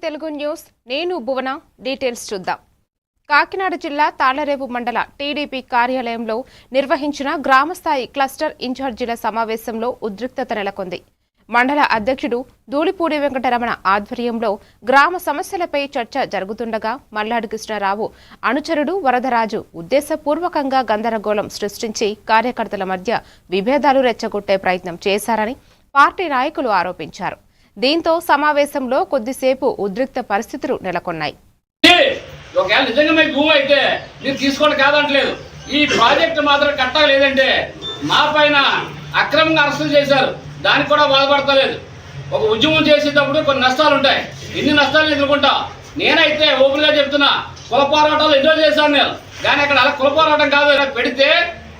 Telugu news నేను భువన details చూద్దాం. కాకినాడ జిల్లా తాళ్లరేవు మండల టీడీపీ కార్యాలయంలో నిర్వహించిన గ్రామస్థాయి క్లస్టర్ ఇన్ఛార్జీల సమావేశంలో ఉద్రిక్తత నెలకొంది. మండల అధ్యక్షుడు ధూళిపూడి వెంకటరమణ ఆధ్వర్యంలో గ్రామ సమస్యలపై చర్చ జరుగుతుండగా మల్లాడి కృష్ణారావు అనుచరుడు వరదరాజు ఉద్దేశపూర్వకంగా గందరగోళం సృష్టించి కార్యకర్తల మధ్య విభేదాలు రెచ్చగొట్టే ప్రయత్నం చేశారని పార్టీ నాయకులు ఆరోపించారు. దీంతో సమావేశంలో కొద్దిసేపు ఉద్రిక్త పరిస్థితులు నెలకొన్నాయి. నిజంగా మీకు భూమి అయితే మీరు తీసుకోండి కాదంటలేదు. ఈ ప్రాజెక్టు మాత్రం కట్టలేదంటే మా పైన అక్రమంగా అరెస్టులు చేశారు, దానికి కూడా బాధపడతలేదు. ఒక ఉద్యమం చేసేటప్పుడు కొన్ని నష్టాలు ఉంటాయి, ఎన్ని నష్టాలు ఎదుర్కొంటా. నేనైతే ఓపెన్గా చెప్తున్నా, కుల పోరాటాలు ఎన్నో చేశాను నేను, కానీ అక్కడ అలా కుల పోరాటం కాదు. పెడితే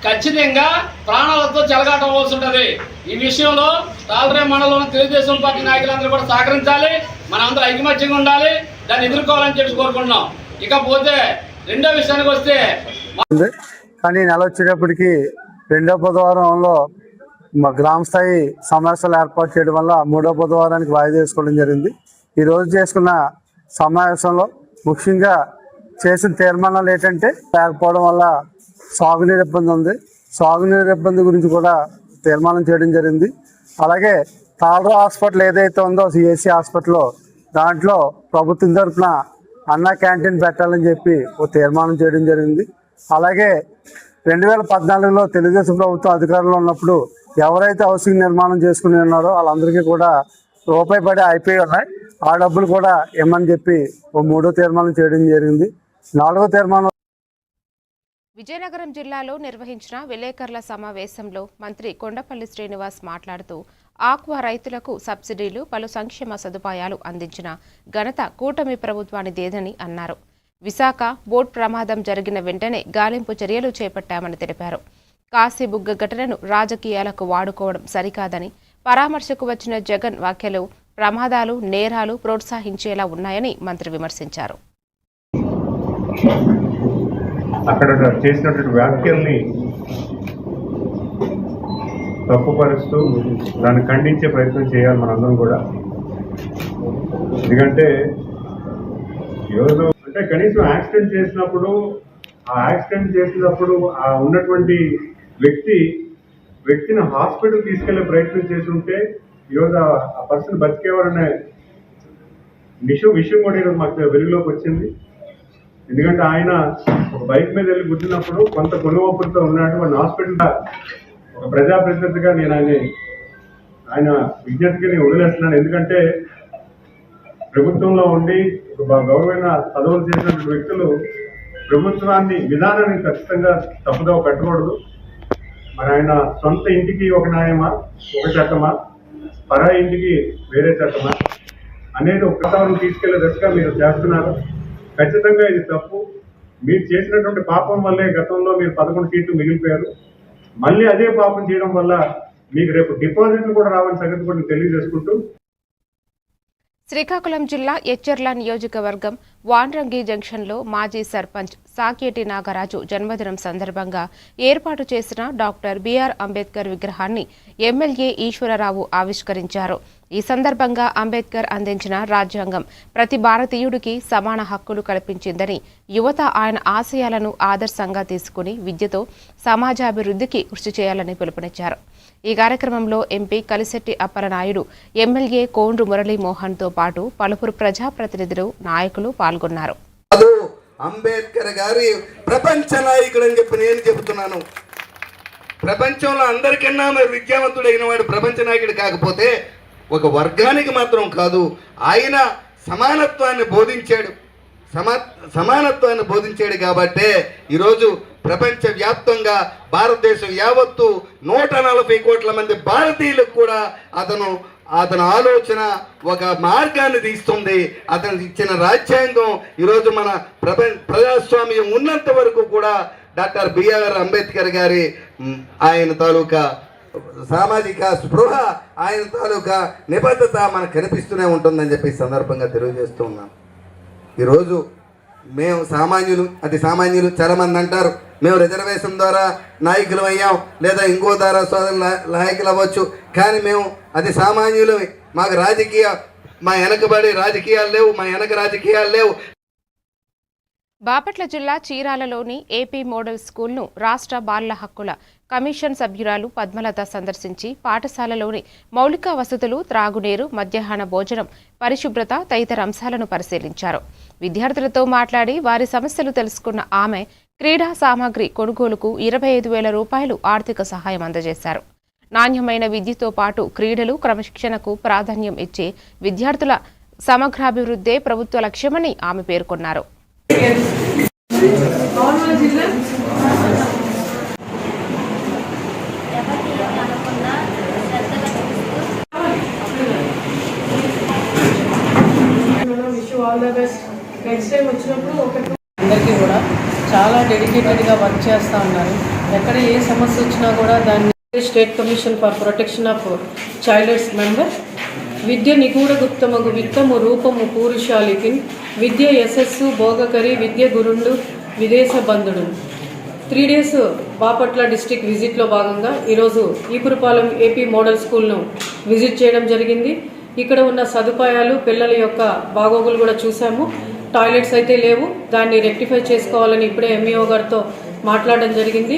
ఖచ్చితంగా ప్రాణాలతో చెలగాటవలసి ఉంటుంది. ఈ విషయంలో తాళ్లరేవు మండలంలో తెలుగుదేశం పార్టీ నాయకులందరూ కూడా సహకరించాలి, మనందరూ ఐకమత్యంగా ఉండాలి, దాన్ని ఎదుర్కోవాలని చెప్పి కోరుకుంటున్నాం. ఇకపోతే రెండో విషయానికి వస్తే, కానీ నెల వచ్చేటప్పటికి రెండో బుధవారంలో గ్రామ స్థాయి సమావేశాలు ఏర్పాటు చేయడం వల్ల మూడో బుధవారానికి వాయిదా వేసుకోవడం జరిగింది. ఈరోజు చేసుకున్న సమావేశంలో ముఖ్యంగా చేసిన తీర్మానాలు ఏంటంటే, లేకపోవడం వల్ల సాగునీరు ఇబ్బంది ఉంది, సాగునీరు ఇబ్బంది గురించి కూడా తీర్మానం చేయడం జరిగింది. అలాగే తాళ్లరేవు హాస్పిటల్ ఏదైతే ఉందో సిఎస్సి హాస్పిటల్, దాంట్లో ప్రభుత్వం తరఫున అన్న క్యాంటీన్ పెట్టాలని చెప్పి ఒక తీర్మానం చేయడం జరిగింది. అలాగే 2014లో తెలుగుదేశం ప్రభుత్వం అధికారంలో ఉన్నప్పుడు ఎవరైతే హౌసింగ్ నిర్మాణం చేసుకుని ఉన్నారో వాళ్ళందరికీ కూడా రూపాయి పడి అయిపోయి ఉన్నాయి, ఆ డబ్బులు కూడా ఇమ్మని చెప్పి ఓ మూడో తీర్మానం చేయడం జరిగింది. నాలుగో తీర్మానం విజయనగరం జిల్లాలో నిర్వహించిన విలేకరుల సమావేశంలో మంత్రి కొండపల్లి శ్రీనివాస్ మాట్లాడుతూ ఆక్వా రైతులకు సబ్సిడీలు, పలు సంక్షేమ సదుపాయాలు అందించిన ఘనత కూటమి ప్రభుత్వానిదేనని అన్నారు. విశాఖ బోట్ ప్రమాదం జరిగిన వెంటనే గాలింపు చర్యలు చేపట్టామని తెలిపారు. కాశీబుగ్గ ఘటనను రాజకీయాలకు వాడుకోవడం సరికాదని, పరామర్శకు వచ్చిన జగన్ వ్యాఖ్యలు ప్రమాదాలు, నేరాలు ప్రోత్సహించేలా ఉన్నాయని మంత్రి విమర్శించారు. అక్కడ చేసినటువంటి వ్యాఖ్యల్ని తప్పుపరుస్తూ దాన్ని ఖండించే ప్రయత్నం చేయాలి మనందరం కూడా. ఎందుకంటే ఈరోజు అంటే కనీసం యాక్సిడెంట్ చేసినప్పుడు ఆ ఉన్నటువంటి వ్యక్తిని హాస్పిటల్ తీసుకెళ్లే ప్రయత్నం చేసి ఉంటే ఈరోజు ఆ పర్సన్ బతికేవారనే విషయం కూడా ఈరోజు మాకు వెలుగులోకి వచ్చింది. ఎందుకంటే ఆయన ఒక బైక్ మీద వెళ్ళి గుద్దినప్పుడు కొంత కొనుగోపులతో ఉన్నాడు. మన హాస్పిటల్ ఒక ప్రజాప్రతినిధిగా నేను ఆయన విజ్ఞప్తికి నేను వదిలేస్తున్నాను. ఎందుకంటే ప్రభుత్వంలో ఉండి ఒక గౌరవమైన పదవులు చేసినటువంటి వ్యక్తులు ప్రభుత్వాన్ని విధానాన్ని ఖచ్చితంగా తప్పుదోవ పెట్టకూడదు. మరి ఆయన సొంత ఇంటికి ఒక న్యాయమా, ఒక చట్టమా, పరాయి ఇంటికి వేరే చట్టమా అనేది ఒక ప్రతావరం తీసుకెళ్లే దశగా మీరు చేస్తున్నారు. ఖచ్చితంగా ఇది తప్పు. మీరు చేసినటువంటి పాపం వల్లే గతంలో మీరు 11 సీట్లు మిగిలిపోయారు. మళ్ళీ అదే పాపం చేయడం వల్ల మీకు రేపు డిపాజిట్లు కూడా రావని సంగతి కూడా తెలియజేసుకుంటూ, శ్రీకాకుళం జిల్లా ఎచ్చెర్ల నియోజకవర్గం వాన్రంగి జంక్షన్లో మాజీ సర్పంచ్ సాకేటి నాగరాజు జన్మదినం సందర్భంగా ఏర్పాటు చేసిన డాక్టర్ బిఆర్ అంబేద్కర్ విగ్రహాన్ని ఎమ్మెల్యే ఈశ్వరరావు ఆవిష్కరించారు. ఈ సందర్భంగా అంబేద్కర్ అందించిన రాజ్యాంగం ప్రతి భారతీయుడికి సమాన హక్కులు కల్పించిందని, యువత ఆయన ఆశయాలను ఆదర్శంగా తీసుకుని విద్యతో సమాజాభివృద్ధికి కృషి చేయాలని పిలుపునిచ్చారు. ఈ కార్యక్రమంలో ఎంపీ కలిశెట్టి అప్పలనాయుడు, ఎమ్మెల్యే కోండ్రు మురళీమోహన్తో పాటు పలువురు ప్రజాప్రతినిధులు, నాయకులు పాల్గొన్నారు. అంబేద్కర్ గారి ప్రపంచ నాయకుడు అని చెప్పి నేను చెబుతున్నాను. ప్రపంచంలో అందరికన్నా మరి విద్యావంతుడైన వాడు ప్రపంచ నాయకుడు కాకపోతే ఒక వర్గానికి మాత్రం కాదు. ఆయన సమానత్వాన్ని బోధించాడు కాబట్టే ఈరోజు ప్రపంచవ్యాప్తంగా భారతదేశం యావత్తు 140 కోట్ల మంది భారతీయులకు కూడా అతను ఆలోచన ఒక మార్గాన్ని తీస్తుంది. అతను ఇచ్చిన రాజ్యాంగం ఈరోజు మన ప్రజాస్వామ్యం ఉన్నంత వరకు కూడా డాక్టర్ బిఆర్ అంబేద్కర్ గారి ఆయన తాలూకా సామాజిక స్పృహ, ఆయన తాలూకా నిబద్ధత మనకు కనిపిస్తూనే ఉంటుందని చెప్పి సందర్భంగా తెలియజేస్తూ ఉన్నాం. ఈరోజు మేము అతి సామాన్యులు చాలామంది అంటారు మేము రిజర్వేషన్ ద్వారా నాయకులు అయ్యాం, లేదా ఇంకో ద్వారా సోదరుల నాయకులు అవ్వచ్చు, కానీ మేము అతి సామాన్యులు, మాకు రాజకీయ మా వెనకబడి రాజకీయాలు లేవు, మా వెనక రాజకీయాలు లేవు. బాపట్ల జిల్లా చీరాలలోని ఏపీ మోడల్ స్కూల్ను రాష్ట్ర బాలల హక్కుల కమిషన్ సభ్యురాలు పద్మలత సందర్శించి పాఠశాలలోని మౌలిక వసతులు, త్రాగునీరు, మధ్యాహ్న భోజనం, పరిశుభ్రత తదితర అంశాలను పరిశీలించారు. విద్యార్థులతో మాట్లాడి వారి సమస్యలు తెలుసుకున్న ఆమె క్రీడా సామాగ్రి కొనుగోలుకు 25,000 రూపాయలు ఆర్థిక సహాయం అందజేశారు. నాణ్యమైన విద్యతో పాటు క్రీడలు, క్రమశిక్షణకు ప్రాధాన్యం ఇచ్చే విద్యార్థుల సమగ్రాభివృద్ధే ప్రభుత్వ లక్ష్యమని ఆమె పేర్కొన్నారు. అందరికీ కూడా చాలా డెడికేటెడ్గా వర్క్ చేస్తూ ఉన్నారు. ఎక్కడ ఏ సమస్య వచ్చినా కూడా దాన్ని state commission for protection of childs member విద్య నిగూఢ గుప్తమగు విత్తము రూపము పూరుషాలికిన్ విద్య యశస్సు భోగకరి విద్య గురుండు విదేశ బంధుడు. 3 days బాపట్ల డిస్టిక్ విజిట్లో భాగంగా ఈరోజు ఈపురపాలెం ఏపీ మోడల్ స్కూల్ను విజిట్ చేయడం జరిగింది. ఇక్కడ ఉన్న సదుపాయాలు, పిల్లల యొక్క బాగోగులు కూడా చూసాము. టాయిలెట్స్ అయితే లేవు, దాన్ని రెక్టిఫై చేసుకోవాలని ఇప్పుడే ఎంఈఓ గారితో మాట్లాడడం జరిగింది.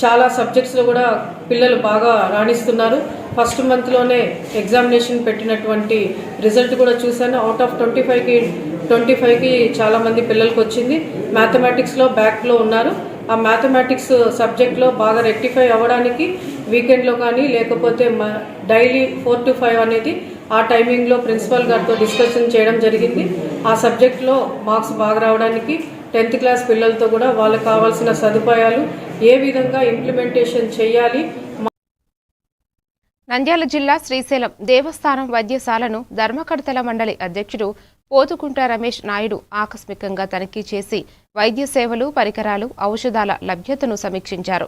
చాలా సబ్జెక్ట్స్లో కూడా పిల్లలు బాగా రాణిస్తున్నారు. ఫస్ట్ మంత్లోనే ఎగ్జామినేషన్ పెట్టినటువంటి రిజల్ట్ కూడా చూశాను. అవుట్ ఆఫ్ 25కి చాలామంది పిల్లలకు వచ్చింది. మ్యాథమెటిక్స్లో బ్యాక్లో ఉన్నారు. ఆ మ్యాథమెటిక్స్ సబ్జెక్ట్లో బాగా రెక్టిఫై అవ్వడానికి వీకెండ్లో కానీ లేకపోతే డైలీ 4 to 5 అనేది ఆ టైమింగ్లో ప్రిన్సిపల్ గారితో డిస్కషన్ చేయడం జరిగింది. ఆ సబ్జెక్ట్లో మార్క్స్ బాగా రావడానికి 10th క్లాస్ పిల్లలతో కూడా వాళ్ళకి కావాల్సిన సదుపాయాలు ఏ విధంగా ఇంప్లిమెంటేషన్ చేయాలి. నంద్యాల జిల్లా శ్రీశైలం దేవస్థానం వైద్యశాలను ధర్మకర్తల మండలి అధ్యక్షుడు పోతుకుంట రమేష్ నాయుడు ఆకస్మికంగా తనిఖీ చేసి వైద్య సేవలు, పరికరాలు, ఔషధాల లభ్యతను సమీక్షించారు.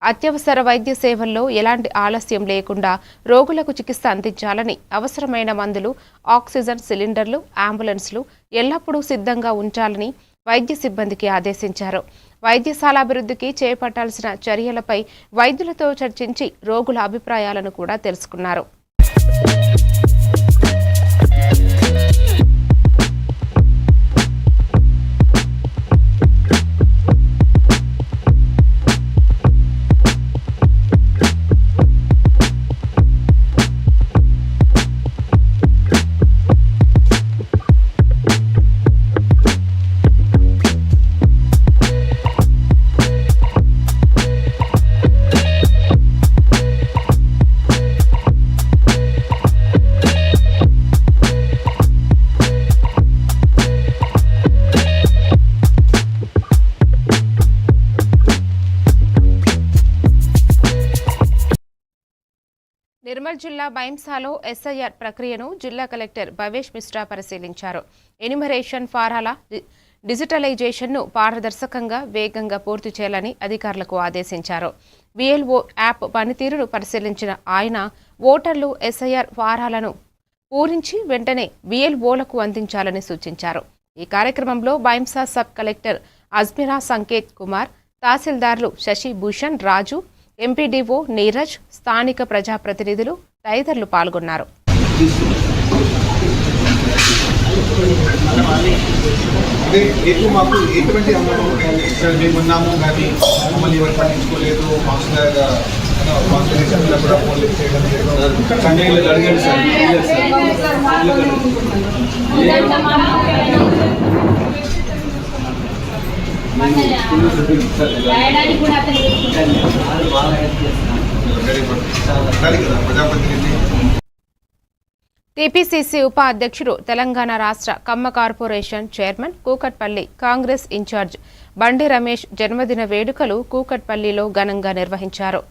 అత్యవసర వైద్య సేవల్లో ఎలాంటి ఆలస్యం లేకుండా రోగులకు చికిత్స అందించాలని, అవసరమైన మందులు, ఆక్సిజన్ సిలిండర్లు, అంబులెన్స్లు ఎల్లప్పుడూ సిద్ధంగా ఉంచాలని వైద్య సిబ్బందికి ఆదేశించారు. వైద్యశాల అభివృద్ధికి చేపట్టాల్సిన చర్యలపై వైద్యులతో చర్చించి రోగుల అభిప్రాయాలను కూడా తెలుసుకున్నారు. నిర్మల్ జిల్లా బైంసాలో ఎస్ఐఆర్ ప్రక్రియను జిల్లా కలెక్టర్ భవేష్ మిశ్రా పరిశీలించారు. ఎన్యుమరేషన్ ఫారాల డిజిటలైజేషన్ను పారదర్శకంగా, వేగంగా పూర్తి చేయాలని అధికారులకు ఆదేశించారు. విఎల్ఓ యాప్ పనితీరును పరిశీలించిన ఆయన ఓటర్లు ఎస్ఐఆర్ ఫారాలను పూరించి వెంటనే విఎల్ఓలకు అందించాలని సూచించారు. ఈ కార్యక్రమంలో బైంసా సబ్ కలెక్టర్ అజ్మిరా సంకేత్ కుమార్, తహసీల్దార్లు శశిభూషణ్ రాజు, ఎంపీడీఓ నీరజ్, స్థానిక ప్రజాప్రతినిధులు తదితరులు పాల్గొన్నారు. మాకు ఎటువంటి మేమున్నాము కానీ మమ్మల్ని ఎవరు పట్టించుకోలేదు. కూడా ఫోన్లు చేయడం అడగండి సార్. టీపీసీసీ ఉపాధ్యక్షుడు, తెలంగాణ రాష్ట్ర Kamma corporation chairman Kukatpally Congress in charge Bandi Ramesh జన్మదిన వేడుకలు కూకట్పల్లిలో ఘనంగా నిర్వహించారు.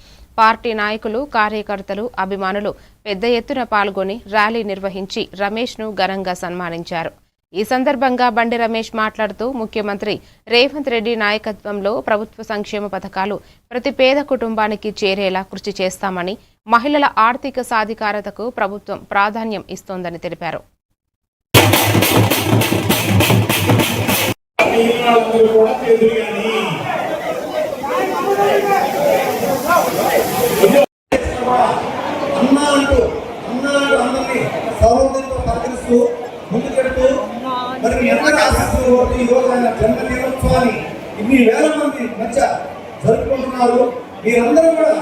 పార్టీ నాయకులు, కార్యకర్తలు, అభిమానులు పెద్ద ఎత్తున పాల్గొని ర్యాలీ నిర్వహించి రమేష్ను ఘనంగా సన్మానించారు. ఈ సందర్భంగా బండి రమేష్ మాట్లాడుతూ ముఖ్యమంత్రి రేవంత్ రెడ్డి నాయకత్వంలో ప్రభుత్వ సంక్షేమ పథకాలు ప్రతి పేద కుటుంబానికి చేరేలా కృషి చేస్తామని, మహిళల ఆర్థిక సాధికారతకు ప్రభుత్వం ప్రాధాన్యం ఇస్తోందని తెలిపారు. అందరినీ సౌరవంతో పరిగణిస్తూ రాష్ట్రంలో ఈ రోజు ఆయన జన్మ దినోత్సవాన్ని ఇన్ని వేల మంది మధ్య జరుపుకుంటున్నారు. మీరందరూ కూడా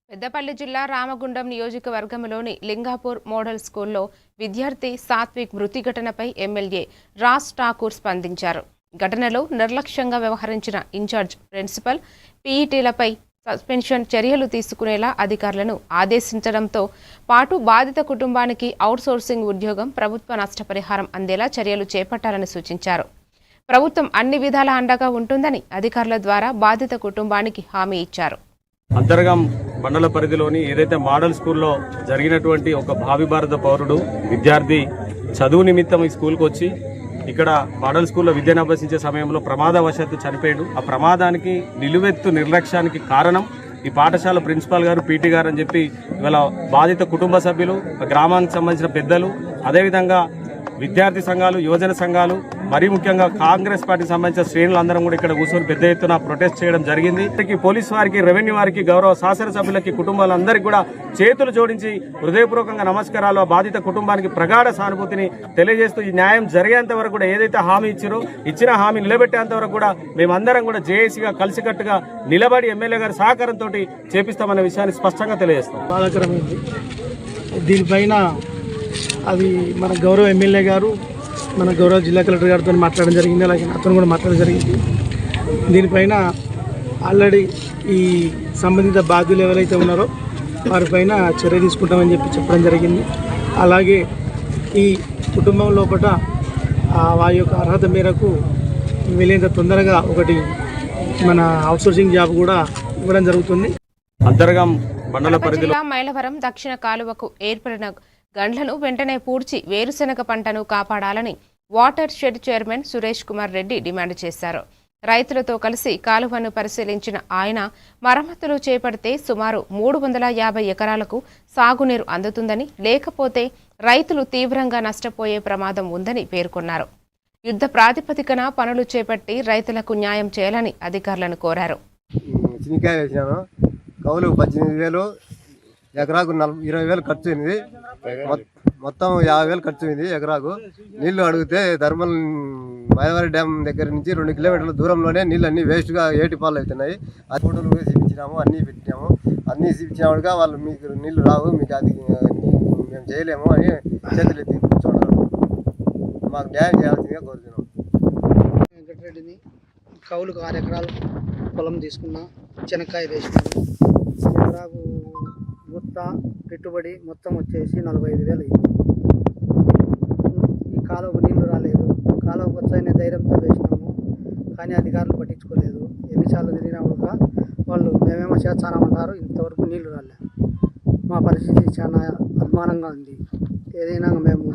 పెద్దపల్లి జిల్లా రామగుండం నియోజకవర్గంలోని లింగాపూర్ మోడల్ స్కూల్లో విద్యార్థి సాత్విక్ మృతి ఘటనపై ఎమ్మెల్యే రాజ్ ఠాకూర్ స్పందించారు. ఘటనలో నిర్లక్ష్యంగా వ్యవహరించిన ఇన్ఛార్జ్ ప్రిన్సిపల్, పీఈటీలపై సస్పెన్షన్ చర్యలు తీసుకునేలా అధికారులను ఆదేశించడంతో పాటు బాధిత కుటుంబానికి అవుట్సోర్సింగ్ ఉద్యోగం, ప్రభుత్వ నష్టపరిహారం అందేలా చర్యలు చేపట్టాలని సూచించారు. ప్రభుత్వం అన్ని విధాల అండగా ఉంటుందని అధికారుల ద్వారా బాధిత కుటుంబానికి హామీ ఇచ్చారు. అంతర్గం మండల పరిధిలోని ఏదైతే మోడల్ స్కూల్లో జరిగినటువంటి ఒక భావి భారత పౌరుడు విద్యార్థి చదువు నిమిత్తం ఈ స్కూల్కి వచ్చి ఇక్కడ మోడల్ స్కూల్లో విద్యను అభ్యసించే సమయంలో ప్రమాదవశాత్తు చనిపోయాడు. ఆ ప్రమాదానికి నిలువెత్తు నిర్లక్ష్యానికి కారణం ఈ పాఠశాల ప్రిన్సిపాల్ గారు, పీటీ గారు అని చెప్పి ఇవాళ బాధిత కుటుంబ సభ్యులు, గ్రామానికి సంబంధించిన పెద్దలు, అదేవిధంగా విద్యార్థి సంఘాలు, యువజన సంఘాలు, మరీ ముఖ్యంగా కాంగ్రెస్ పార్టీకి సంబంధించిన శ్రేణులందరం కూడా ఇక్కడ కూర్చొని పెద్ద ఎత్తున ప్రొటెస్ట్ చేయడం జరిగింది. పోలీసు వారికి, రెవెన్యూ వారికి, గౌరవ శాసనసభ్యులకి, కుటుంబాలందరికీ కూడా చేతులు జోడించి హృదయపూర్వకంగా నమస్కారాలు. ఆ బాధిత కుటుంబానికి ప్రగాఢ సానుభూతిని తెలియజేస్తూ ఈ న్యాయం జరిగేంత వరకు కూడా ఏదైతే హామీ ఇచ్చిన హామీ నిలబెట్టేంత వరకు కూడా మేమందరం కూడా జేఏసీగా కలిసికట్టుగా నిలబడి ఎమ్మెల్యే గారి సహకారంతో చేపిస్తామన్న విషయాన్ని స్పష్టంగా తెలియజేస్తాం. బాధాకరమైంది. దీనిపైన అది మన గౌరవ ఎమ్మెల్యే గారు, మన గౌరవ జిల్లా కలెక్టర్ గారితో మాట్లాడడం జరిగింది. అలాగే నాతో కూడా మాట్లాడడం జరిగింది. దీనిపైన ఆల్రెడీ ఈ సంబంధిత బాధ్యులు ఎవరైతే ఉన్నారో వారిపైన చర్య తీసుకుంటామని చెప్పడం జరిగింది. అలాగే ఈ కుటుంబం లోపల వారి యొక్క అర్హత మేరకు వీలైనంత తొందరగా ఒకటి మన అవుట్సోర్సింగ్ జాబ్ కూడా ఇవ్వడం జరుగుతుంది. అంతర్గం మండల పరిధిలో మైలవరం దక్షిణ కాలువకు ఏర్పడిన గండ్లను వెంటనే పూడ్చి వేరుశెనగ పంటను కాపాడాలని water shed chairman Suresh Kumar Reddy demand చేశారు. రైతులతో కలిసి కాలువను పరిశీలించిన ఆయన మరమ్మతులు చేపడితే సుమారు 350 ఎకరాలకు సాగునీరు అందుతుందని, లేకపోతే రైతులు తీవ్రంగా నష్టపోయే ప్రమాదం ఉందని పేర్కొన్నారు. యుద్ధ ప్రాతిపదికన పనులు చేపట్టి రైతులకు న్యాయం చేయాలని అధికారులను కోరారు. కౌలు 18,000, ఎకరాకు 20,000 ఖర్చు అయింది. మొత్తం 50,000 ఖర్చు అయింది ఎకరాకు. నీళ్లు అడిగితే ధర్మల్ మైలవరం డ్యామ్ దగ్గర నుంచి 2 కిలోమీటర్ల దూరంలోనే నీళ్ళు అన్నీ వేస్ట్గా ఏటిపాలు అవుతున్నాయి. అది ఫోటోలు చూపించినాము, అన్నీ పెట్టినాము. అన్నీ చూపించినప్పుడుగా వాళ్ళు మీకు నీళ్లు రావు, మీకు అది మేము చేయలేము అని చేతులు ఎత్తి కూర్చోన్నారు. మాకు న్యాయం చేయాల్సిందిగా కోరుతున్నాం. వెంకటరెడ్డిని కౌలుకు 6 ఎకరాలు పొలం తీసుకున్నా, చెనక్కాయ వేసినాము. ఎకరాకు గుత్త పెట్టుబడి మొత్తం వచ్చేసి 45,000 అయింది. ఈ కాలువకు నీళ్లు రాలేదు. కాలువకు వచ్చాయనే ధైర్యంతో వేసినాము, కానీ అధికారులు పట్టించుకోలేదు. ఎన్నిసార్లు తిరిగినప్పుడుగా వాళ్ళు మేమేమో చేస్తామంటారు, ఇంతవరకు నీళ్లు రాలేదు. మా పరిస్థితి చాలా అభిమానంగా ఉంది. ఏదైనా మేము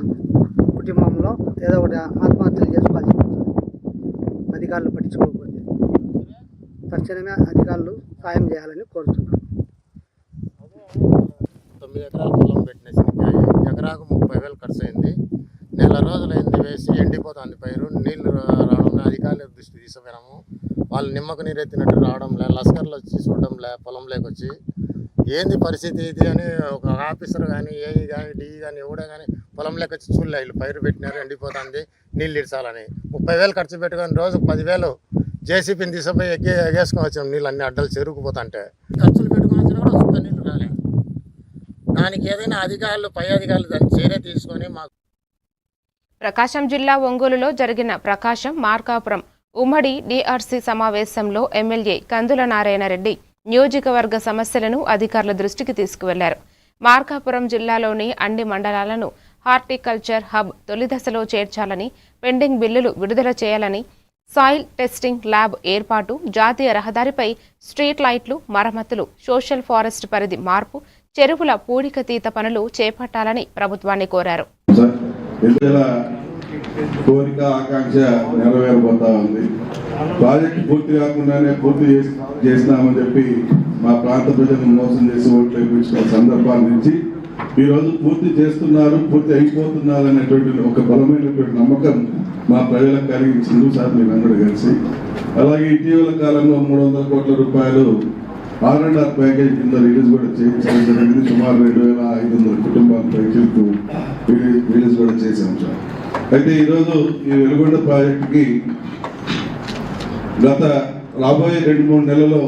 కుటుంబంలో ఏదో ఒకటి ఆత్మహత్యలు చేసుకోవాల్సి వస్తుంది అధికారులు పట్టించుకోకపోతే. తక్షణమే అధికారులు సాయం చేయాలని కోరుతున్నాం. 9 ఎకరాల పొలం పెట్టిన శనక్కాయ ఎకరాకు 30,000 ఖర్చు అయింది. నెల రోజులైంది వేసి ఎండిపోతుంది పైరు. నీళ్లు రావడం అధికారుల దృష్టి తీసుకుపోయినాము. వాళ్ళు నిమ్మకు నీరెత్తినట్టు రావడంలే, లస్కర్లు వచ్చి చూడడంలే, పొలంలోకి వచ్చి ఏంది పరిస్థితి ఇది అని ఒక ఆఫీసర్ కానీ, ఏఈ కానీ, డిఈ కానీ ఎవడే కానీ పొలంలోకి వచ్చి చూడలే. వీళ్ళు పైరు పెట్టినారు, ఎండిపోతుంది, నీళ్ళు ఇడ్చాలని 30,000 ఖర్చు పెట్టుకొని రోజుకు 10,000 జేసీపీని తీసుకుపోయి ఎగేసుకొని వచ్చాం. నీళ్ళు అన్ని అడ్డలు చెరుకుపోతుంటే ఖర్చులు పెట్టుకొని వచ్చినా కూడా ఒక్క నీళ్ళు రాలేదు. దానికి ఏదైనా అధికారులు, పై అధికారులు దాన్ని చర్య తీసుకొని మాకు. ప్రకాశం జిల్లా ఒంగోలులో జరిగిన ప్రకాశం మార్కాపురం ఉమ్మడి డిఆర్సీ సమావేశంలో ఎమ్మెల్యే కందుల నారాయణరెడ్డి నియోజకవర్గ సమస్యలను అధికారుల దృష్టికి తీసుకువెళ్లారు. మార్కాపురం జిల్లాలోని అన్ని మండలాలను హార్టికల్చర్ హబ్ తొలి దశలో చేర్చాలని, పెండింగ్ బిల్లులు విడుదల చేయాలని, సాయిల్ టెస్టింగ్ ల్యాబ్ ఏర్పాటు, జాతీయ రహదారిపై స్ట్రీట్ లైట్లు మరమ్మతులు, సోషల్ ఫారెస్ట్ పరిధి మార్పు, చెరువుల పూడికతీత పనులు చేపట్టాలని ప్రభుత్వాన్ని కోరారు. కోరిక ఆకాంక్ష నెరవేరబోతా ఉంది. ప్రాజెక్టు పూర్తి కాకుండానే పూర్తి చేసినామని చెప్పి మా ప్రాంత ప్రజలను మోసం చేసి ఓట్లు వేయించుకున్న సందర్భాల నుంచి ఈరోజు పూర్తి చేస్తున్నారు, పూర్తి అయిపోతున్నారు అనేటువంటి ఒక బలమైనటువంటి నమ్మకం మా ప్రజలకు కలిగించింది సార్ మీరందరూ కలిసి. అలాగే ఇటీవల కాలంలో 300 కోట్ల రూపాయలు R&R ప్యాకేజ్ కింద రిలీజ్ కూడా చేయించడం జరిగింది. సుమారు 2500 కుటుంబాల పైకి రిలీజ్ కూడా చేశాం సార్. అయితే ఈరోజు ఈ వెలుగొండ ప్రాజెక్టుకి గత రాబోయే 2-3 నెలల్లో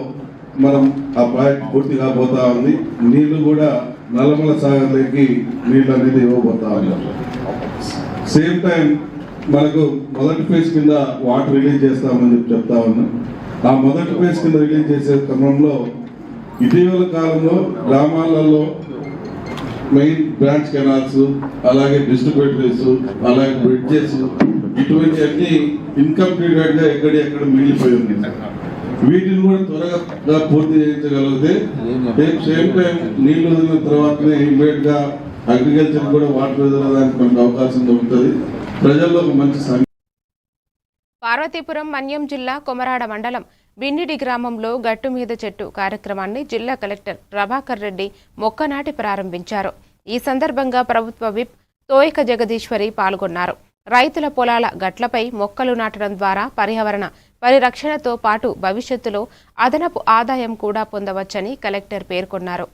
మనం ఆ ప్రాజెక్ట్ పూర్తి కాబోతా ఉంది. నీళ్లు కూడా నల్లమల సాగర్లోకి నీళ్ళు అనేది ఇవ్వబోతా ఉన్నాం. సేమ్ టైం మనకు మొదటి ఫేజ్ కింద వాటర్ రిలీజ్ చేస్తామని చెప్తా ఉన్నాం. ఆ మొదటి ఫేజ్ కింద రిలీజ్ చేసే క్రమంలో ఇటీవల కాలంలో గ్రామాలలో మెయిన్ బ్రాంచ్ కెనాల్స్, అలాగే డిస్ట్రిబ్యూటరీస్, అలాగే బ్రిడ్జెస్, ఇటువంటి అన్ని ఇన్కంప్లీటెడ్ గా ఎక్కడ మిగిలిపోయి ఉన్నాయి. వీటిని కూడా త్వరగా పూర్తి చేయించగలిగితే సేమ్ టైం నీళ్లు వదిలిన తర్వాతనే ఇమీడియట్ గా అగ్రికల్చర్ కూడా వాటర్ వదలడానికి మనకు అవకాశం దొరుకుతుంది. ప్రజల్లో ఒక మంచి పార్వతీపురం మన్యం జిల్లా కొమరాడ మండలం బిన్నిడి గ్రామంలో గట్టు మీద చెట్టు కార్యక్రమాన్ని జిల్లా కలెక్టర్ ప్రభాకర్ రెడ్డి మొక్కనాటి ప్రారంభించారు. ఈ సందర్భంగా ప్రభుత్వ విప్ తోయక జగదీశ్వరి పాల్గొన్నారు. రైతుల పొలాల గట్లపై మొక్కలు నాటడం ద్వారా పర్యావరణ పరిరక్షణతో పాటు భవిష్యత్తులో అదనపు ఆదాయం కూడా పొందవచ్చని కలెక్టర్ పేర్కొన్నారు.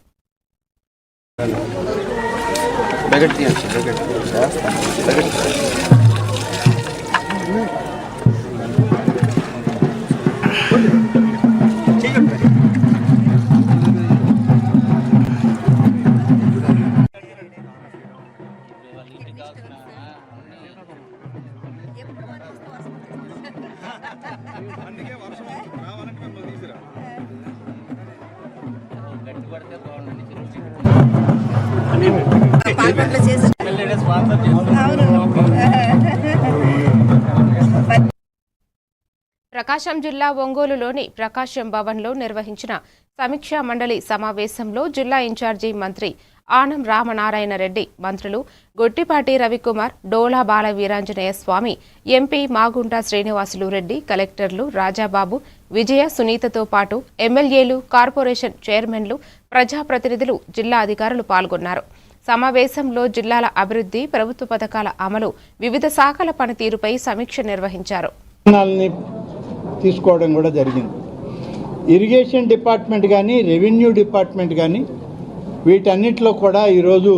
ప్రకాశం జిల్లా ఒంగోలులోని ప్రకాశం భవన్లో నిర్వహించిన సమీక్షా మండలి సమావేశంలో జిల్లా ఇన్ఛార్జి మంత్రి ఆనం రామనారాయణ రెడ్డి, మంత్రులు గొట్టిపాటి రవికుమార్, డోలా బాల వీరాంజనేయ స్వామి, ఎంపీ మాగుంట శ్రీనివాసులు రెడ్డి, కలెక్టర్లు రాజాబాబు, విజయ, సునీతతో పాటు ఎమ్మెల్యేలు, కార్పొరేషన్ చైర్మన్లు, ప్రజాప్రతినిధులు, జిల్లా అధికారులు పాల్గొన్నారు. సమావేశంలో జిల్లాల అభివృద్ధి, ప్రభుత్వ పథకాల అమలు, వివిధ శాఖల పనితీరుపై సమీక్ష నిర్వహించారు. తీసుకోవడం కూడా జరిగింది. ఇరిగేషన్ డిపార్ట్మెంట్ కానీ, రెవెన్యూ డిపార్ట్మెంట్ కానీ, వీటన్నిటిలో కూడా ఈరోజు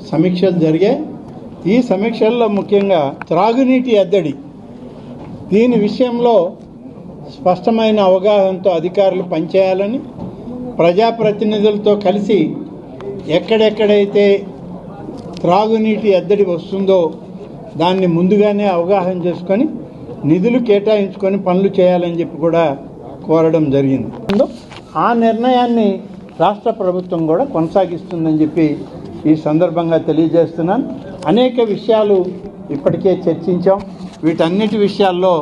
సమీక్షలు జరిగాయి. ఈ సమీక్షల్లో ముఖ్యంగా త్రాగునీటి ఎద్దడి, దీని విషయంలో స్పష్టమైన అవగాహనతో అధికారులు పనిచేయాలని, ప్రజాప్రతినిధులతో కలిసి ఎక్కడెక్కడైతే త్రాగునీటి ఎద్దడి వస్తుందో దాన్ని ముందుగానే అవగాహన చేసుకొని నిధులు కేటాయించుకొని పనులు చేయాలని చెప్పి కూడా కోరడం జరిగింది. ఆ నిర్ణయాన్ని రాష్ట్ర ప్రభుత్వం కూడా కొనసాగిస్తుందని చెప్పి ఈ సందర్భంగా తెలియజేస్తున్నాను. అనేక విషయాలు ఇప్పటికే చర్చించాం. వీటన్నిటి విషయాల్లో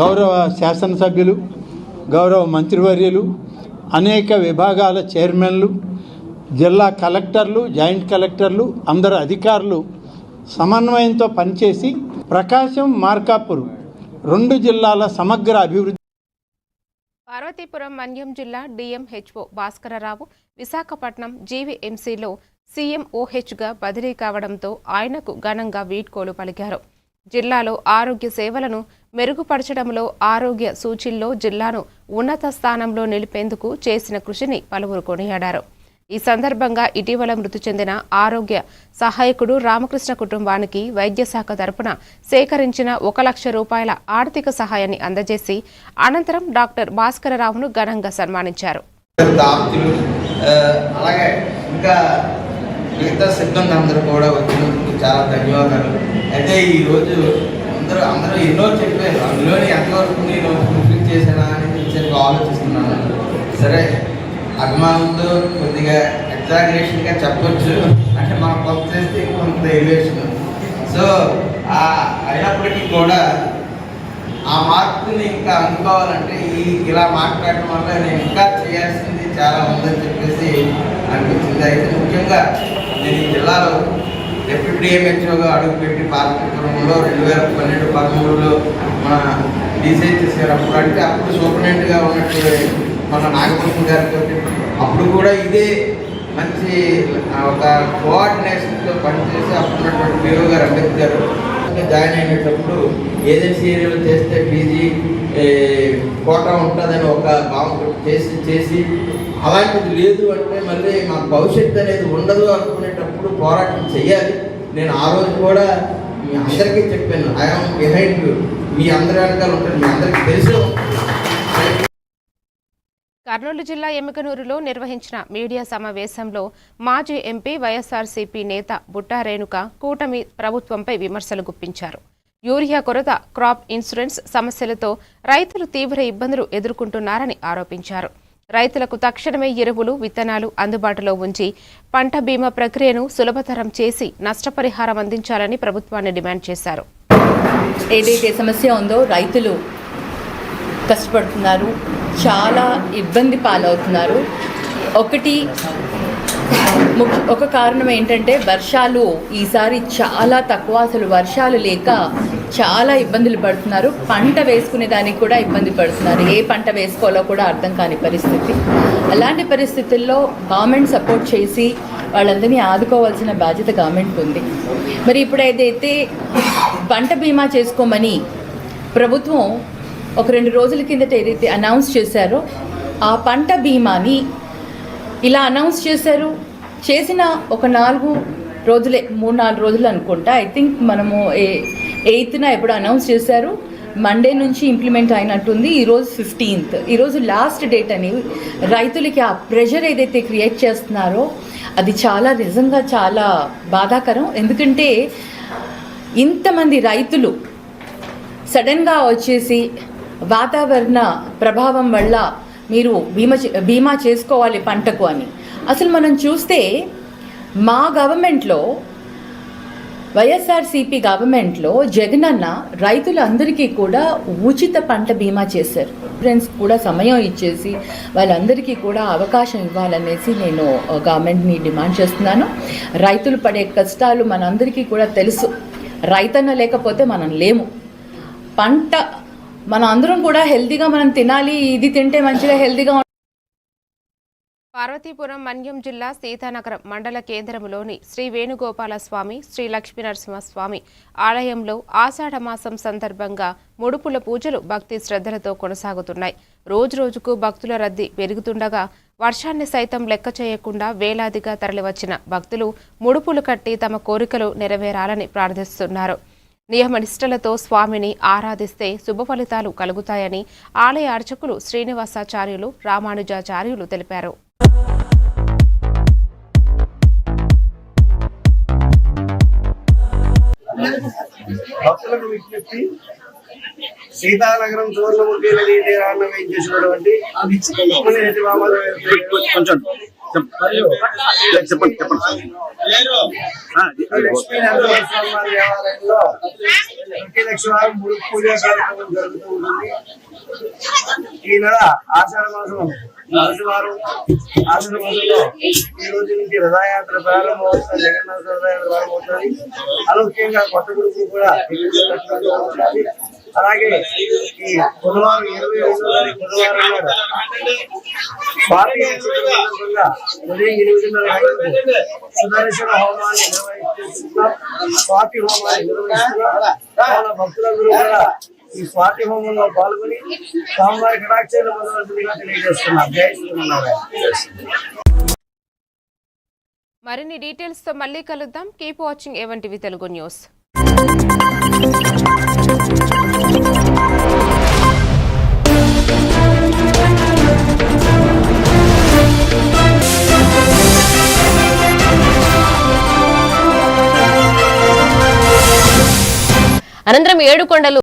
గౌరవ శాసనసభ్యులు, గౌరవ మంత్రివర్యులు, అనేక విభాగాల చైర్మన్లు, జిల్లా కలెక్టర్లు, జాయింట్ కలెక్టర్లు, అందరు అధికారులు సమన్వయంతో పనిచేసి ప్రకాశం, మార్కాపూర్ 2 జిల్లాల సమగ్ర అభివృద్ధి. పార్వతీపురం మన్యం జిల్లా డిఎంహెచ్ఓ భాస్కరరావు విశాఖపట్నం జీవీఎంసీలో సీఎంఓహెచ్గా బదిలీ కావడంతో ఆయనకు ఘనంగా వీడ్కోలు పలికారు. జిల్లాలో ఆరోగ్య సేవలను మెరుగుపరచడంలో, ఆరోగ్య సూచీల్లో జిల్లాను ఉన్నత స్థానంలో నిలిపేందుకు చేసిన కృషిని పలువురు కొనియాడారు. ఈ సందర్భంగా ఇటీవల మృతి చెందిన ఆరోగ్య సహాయకుడు రామకృష్ణ కుటుంబానికి వైద్య శాఖ తరపున సేకరించిన 1 లక్ష రూపాయల ఆర్థిక సహాయాన్ని అందజేసి అనంతరం డాక్టర్ భాస్కరరావును ఘనంగా సన్మానించారు. అలాగే ఇంకా మిగతా సిబ్బంది అందరూ కూడా వచ్చినందుకు చాలా ధన్యవాదాలు. అయితే ఈరోజు అందరూ ఎన్నో చెప్పారు, అందులోని ఎంతవరకు నేను ఫుల్ఫిల్ చేశానా అని ఆలోచిస్తున్నాను. సరే, అభిమానంతో కొద్దిగా ఎగ్జాగరేషన్గా చెప్పొచ్చు, అంటే మనం కొంత చేస్తే కొంత ఎలివేషన్. సో అయినప్పటికీ కూడా ఆ మార్పుని ఇంకా అందుకోవాలంటే ఇలా మాట్లాడటం వల్ల నేను ఇంకా చేయాల్సింది చాలా ఉందని చెప్పేసి అనిపించింది. అయితే ముఖ్యంగా నేను ఈ జిల్లాలో డిప్యూటీ డిఎంహెచ్ఓగా అడుగుపెట్టి పార్వతీపురంలో 2012-13లో మన డిసిహెచ్ఎస్ గారు అప్పుడు అంటే అప్పుడు సూపరింటెండెంట్గా ఉన్నట్టు మన నాగభూషణ్ గారితో అప్పుడు కూడా ఇదే మంచి ఒక కోఆర్డినేషన్తో పనిచేసి అప్పుడు ఉన్నటువంటి పిఓ గారు అంబేద్కర్ జాయిన్ అయినప్పుడు ఏజెన్సీ ఏరియాలో చేస్తే పీజీ కోటా ఉంటుందని ఒక భావం చేసి అలాంటిది లేదు అంటే మళ్ళీ మాకు భవిష్యత్తు అనేది ఉండదు అనుకునేటప్పుడు పోరాటం చేయాలి. నేను ఆ రోజు కూడా మీ అందరికీ చెప్పాను, ఐఎమ్ బిహైండ్ యూ, మీ అందరి వెనకాల ఉంటాను, మీ అందరికీ తెలుసు. కర్నూలు జిల్లా ఎమ్మికనూరులో నిర్వహించిన మీడియా సమావేశంలో మాజీ ఎంపీ వైఎస్ఆర్సీపీ నేత బుట్టా రేణుక కూటమి ప్రభుత్వంపై విమర్శలు గుప్పించారు. యూరియా కొరత, క్రాప్ ఇన్సూరెన్స్ సమస్యలతో రైతులు తీవ్ర ఇబ్బందులు ఎదుర్కొంటున్నారని ఆరోపించారు. రైతులకు తక్షణమే ఎరువులు, విత్తనాలు అందుబాటులో ఉంచి పంట బీమా ప్రక్రియను సులభతరం చేసి నష్టపరిహారం అందించాలని ప్రభుత్వాన్ని డిమాండ్ చేశారు. ఏదైతే సమస్య ఉందో రైతులు కష్టపడుతున్నారు, చాలా ఇబ్బంది పాలవుతున్నారు. ఒక కారణం ఏంటంటే వర్షాలు ఈసారి చాలా తక్కువ, అసలు వర్షాలు లేక చాలా ఇబ్బందులు పడుతున్నారు. పంట వేసుకునే దానికి కూడా ఇబ్బంది పడుతున్నారు, ఏ పంట వేసుకోవాలో కూడా అర్థం కాని పరిస్థితి. అలాంటి పరిస్థితుల్లో గవర్నమెంట్ సపోర్ట్ చేసి వాళ్ళందరినీ ఆదుకోవాల్సిన బాధ్యత గవర్నమెంట్ ఉంది. మరి ఇప్పుడు ఏదైతే పంట బీమా చేసుకోమని ప్రభుత్వం ఒక 2 రోజుల కిందట ఏదైతే అనౌన్స్ చేశారో ఆ పంట బీమాని ఇలా అనౌన్స్ చేసిన ఒక 3-4 రోజులు అనుకుంటా. ఐ థింక్ మనము 8న ఎప్పుడు అనౌన్స్ చేశారు, మండే నుంచి ఇంప్లిమెంట్ అయినట్టుంది. ఈరోజు 15th, ఈరోజు లాస్ట్ డేట్ అని రైతులకి ఆ ప్రెషర్ ఏదైతే క్రియేట్ చేస్తున్నారో అది నిజంగా చాలా బాధాకరం. ఎందుకంటే ఇంతమంది రైతులు సడన్గా వచ్చేసి వాతావరణ ప్రభావం వల్ల మీరు బీమా చేసుకోవాలి పంటకు అని. అసలు మనం చూస్తే మా గవర్నమెంట్లో, వైఎస్ఆర్సీపీ గవర్నమెంట్లో జగనన్న రైతులందరికీ కూడా ఉచిత పంట బీమా చేశారు. ఫ్రెండ్స్ కూడా సమయం ఇచ్చేసి వాళ్ళందరికీ కూడా అవకాశం ఇవ్వాలనేసి నేను గవర్నమెంట్ని డిమాండ్ చేస్తున్నాను. రైతులు పడే కష్టాలు మనందరికీ కూడా తెలుసు. రైతన్న లేకపోతే మనం లేము. పంట మనం అందరం కూడా హెల్తీగా మనం తినాలి, ఇది తింటే మంచిగా హెల్తీగా. పార్వతీపురం మన్యం జిల్లా సీతానగరం మండల కేంద్రంలోని శ్రీ వేణుగోపాల స్వామి, శ్రీ లక్ష్మీనరసింహస్వామి ఆలయంలో ఆషాఢ మాసం సందర్భంగా ముడుపుల పూజలు భక్తి శ్రద్ధలతో కొనసాగుతున్నాయి. రోజురోజుకు భక్తుల రద్దీ పెరుగుతుండగా వర్షాన్ని సైతం లెక్క చేయకుండా వేలాదిగా తరలివచ్చిన భక్తులు ముడుపులు కట్టి తమ కోరికలు నెరవేరాలని ప్రార్థిస్తున్నారు. నియమనిష్టలతో స్వామిని ఆరాధిస్తే శుభ ఫలితాలు కలుగుతాయని ఆలయ అర్చకులు శ్రీనివాసాచార్యులు, రామానుజాచార్యులు తెలిపారు. భక్తులకు విజ్ఞప్తి, సీతానగరం సువర్ణముఖి నదీ తీరాన్ని వేయించేసినటువంటి దేవాలయంలో ప్రతి లక్షవారం 3 పూజా కార్యక్రమం జరుగుతూ ఉంటుంది. ఈ నెల ఆషాఢ మాసం వారం ఆషాఢ మాసంలో ఈ రోజు నుంచి రథయాత్ర ప్రారంభమవుతుంది. జగన్నాథ రథయాత్ర ప్రారంభమవుతుంది. అనూఖ్యంగా కొత్త గురువులు కూడా ఉండాలి. అలాగే ఈ బుధవారం 22వ తారీఖు బుధవారం స్వాతి ఉదయం 8:30 సుదర్శన హోమాన్ని నిర్వహిస్తున్నాం. స్వాతి హోమాన్ని నిర్వహిస్తున్నాం. భక్తులందరూ కూడా ఈ స్వాతి హోమంలో పాల్గొని స్వామివారి కటాక్షాలు పొందవలసిందిగా తెలియజేస్తున్నాం. జై శ్రీమన్నారాయణ. మరిన్ని డీటెయిల్స్ తో మళ్ళీ కలుద్దాం. Keep watching A1TV Telugu news. అనంతరం ఏడుకొండలు